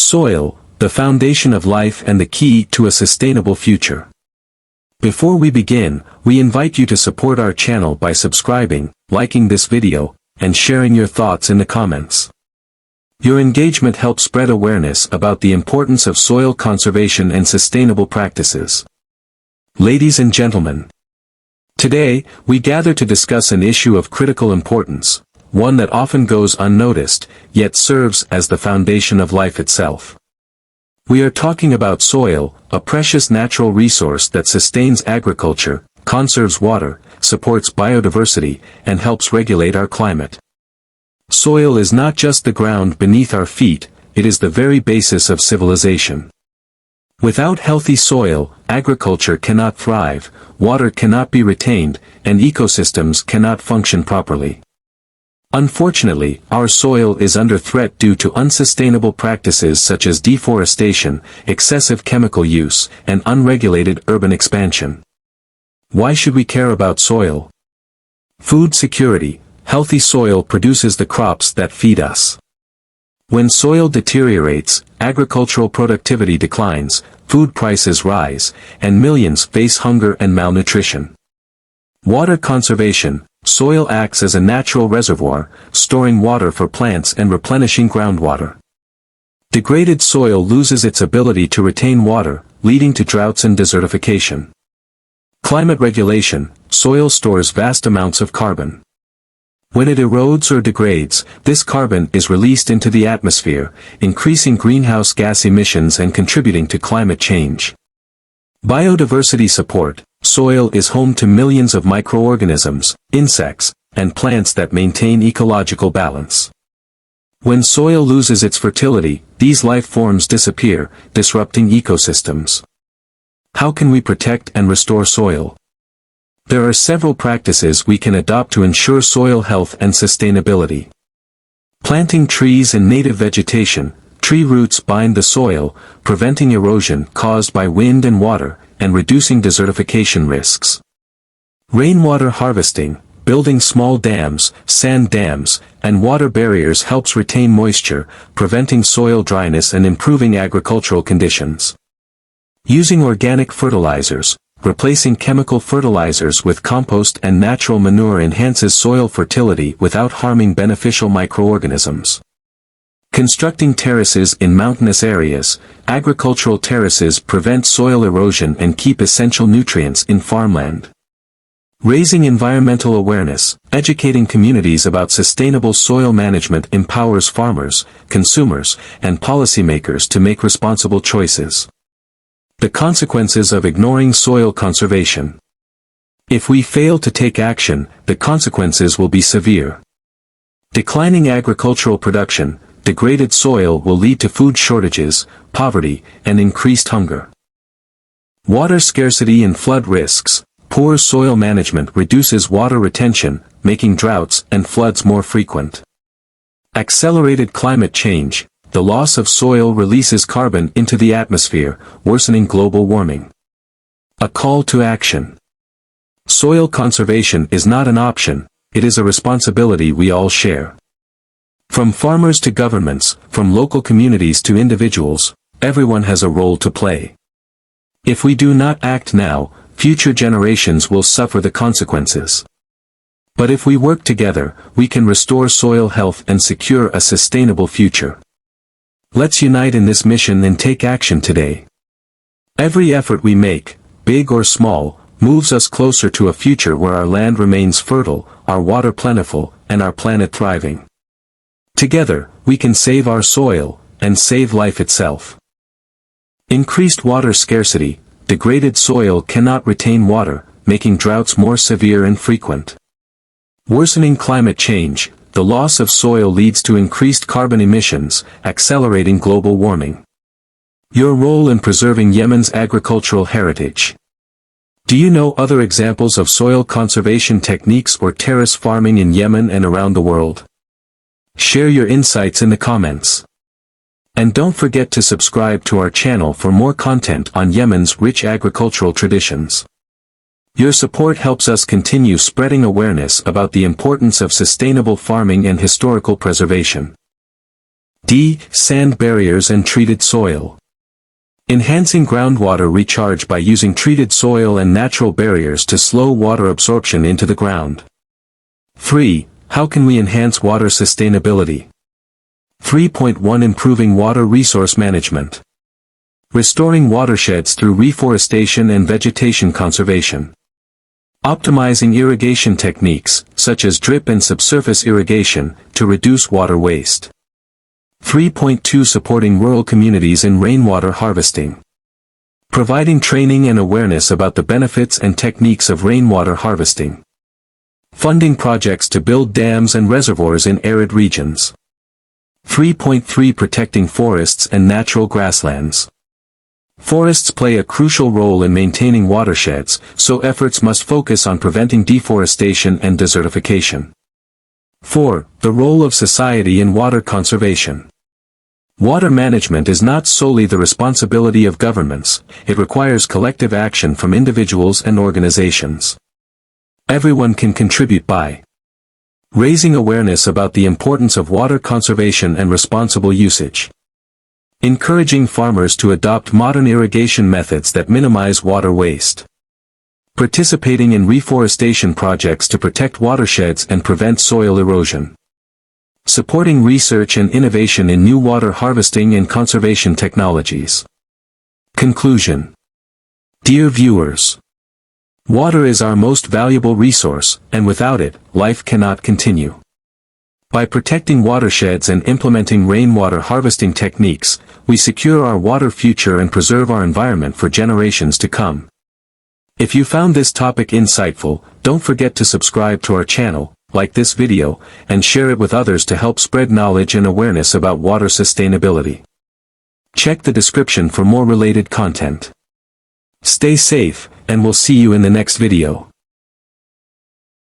Soil, the foundation of life and the key to a sustainable future. Before we begin, we invite you to support our channel by subscribing, liking this video, and sharing your thoughts in the comments. Your engagement helps spread awareness about the importance of soil conservation and sustainable practices. Ladies and gentlemen, today, we gather to discuss an issue of critical importance, one that often goes unnoticed, yet serves as the foundation of life itself. We are talking about soil, a precious natural resource that sustains agriculture, conserves water, supports biodiversity, and helps regulate our climate. Soil is not just the ground beneath our feet, it is the very basis of civilization. Without healthy soil, agriculture cannot thrive, water cannot be retained, and ecosystems cannot function properly. Unfortunately, our soil is under threat due to unsustainable practices such as deforestation, excessive chemical use, and unregulated urban expansion. Why should we care about soil? Food security. Healthy soil produces the crops that feed us. When soil deteriorates, agricultural productivity declines, food prices rise, and millions face hunger and malnutrition. Water conservation. Soil acts as a natural reservoir, storing water for plants and replenishing groundwater. Degraded soil loses its ability to retain water, leading to droughts and desertification. Climate regulation. Soil stores vast amounts of carbon. When it erodes or degrades, this carbon is released into the atmosphere, increasing greenhouse gas emissions and contributing to climate change. Biodiversity support. Soil is home to millions of microorganisms, insects, and plants that maintain ecological balance. When soil loses its fertility, these life forms disappear, disrupting ecosystems. How can we protect and restore soil? There are several practices we can adopt to ensure soil health and sustainability. Planting trees and native vegetation. Tree roots bind the soil, preventing erosion caused by wind and water, and reducing desertification risks. Rainwater harvesting. Building small dams, sand dams, and water barriers helps retain moisture, preventing soil dryness and improving agricultural conditions. Using organic fertilizers. Replacing chemical fertilizers with compost and natural manure enhances soil fertility without harming beneficial microorganisms. Constructing terraces in mountainous areas. Agricultural terraces prevent soil erosion and keep essential nutrients in farmland. Raising environmental awareness. Educating communities about sustainable soil management empowers farmers, consumers, and policymakers to make responsible choices. The consequences of ignoring soil conservation. If we fail to take action, the consequences will be severe. Declining agricultural production. Degraded soil will lead to food shortages, poverty, and increased hunger. Water scarcity and flood risks. Poor soil management reduces water retention, making droughts and floods more frequent. Accelerated climate change. The loss of soil releases carbon into the atmosphere, worsening global warming. A call to action. Soil conservation is not an option, it is a responsibility we all share. From farmers to governments, from local communities to individuals, everyone has a role to play. If we do not act now, future generations will suffer the consequences. But if we work together, we can restore soil health and secure a sustainable future. Let's unite in this mission and take action today. Every effort we make, big or small, moves us closer to a future where our land remains fertile, our water plentiful, and our planet thriving. Together, we can save our soil, and save life itself. Increased water scarcity. Degraded soil cannot retain water, making droughts more severe and frequent. Worsening climate change. The loss of soil leads to increased carbon emissions, accelerating global warming. Your role in preserving Yemen's agricultural heritage. Do you know other examples of soil conservation techniques or terrace farming in Yemen and around the world? Share your insights in the comments. And don't forget to subscribe to our channel for more content on Yemen's rich agricultural traditions. Your support helps us continue spreading awareness about the importance of sustainable farming and historical preservation. D. Sand barriers and treated soil. Enhancing groundwater recharge by using treated soil and natural barriers to slow water absorption into the ground. 3. How can we enhance water sustainability? 3.1 Improving water resource management. Restoring watersheds through reforestation and vegetation conservation. Optimizing irrigation techniques, such as drip and subsurface irrigation, to reduce water waste. 3.2 Supporting rural communities in rainwater harvesting. Providing training and awareness about the benefits and techniques of rainwater harvesting. Funding projects to build dams and reservoirs in arid regions. 3.3 Protecting forests and natural grasslands. Forests play a crucial role in maintaining watersheds, so efforts must focus on preventing deforestation and desertification. 4. The role of society in water conservation. Water management is not solely the responsibility of governments, it requires collective action from individuals and organizations. Everyone can contribute by raising awareness about the importance of water conservation and responsible usage. Encouraging farmers to adopt modern irrigation methods that minimize water waste. Participating in reforestation projects to protect watersheds and prevent soil erosion. Supporting research and innovation in new water harvesting and conservation technologies. Conclusion. Dear viewers, water is our most valuable resource, and without it, life cannot continue. By protecting watersheds and implementing rainwater harvesting techniques, we secure our water future and preserve our environment for generations to come. If you found this topic insightful, don't forget to subscribe to our channel, like this video, and share it with others to help spread knowledge and awareness about water sustainability. Check the description for more related content. Stay safe, and we'll see you in the next video.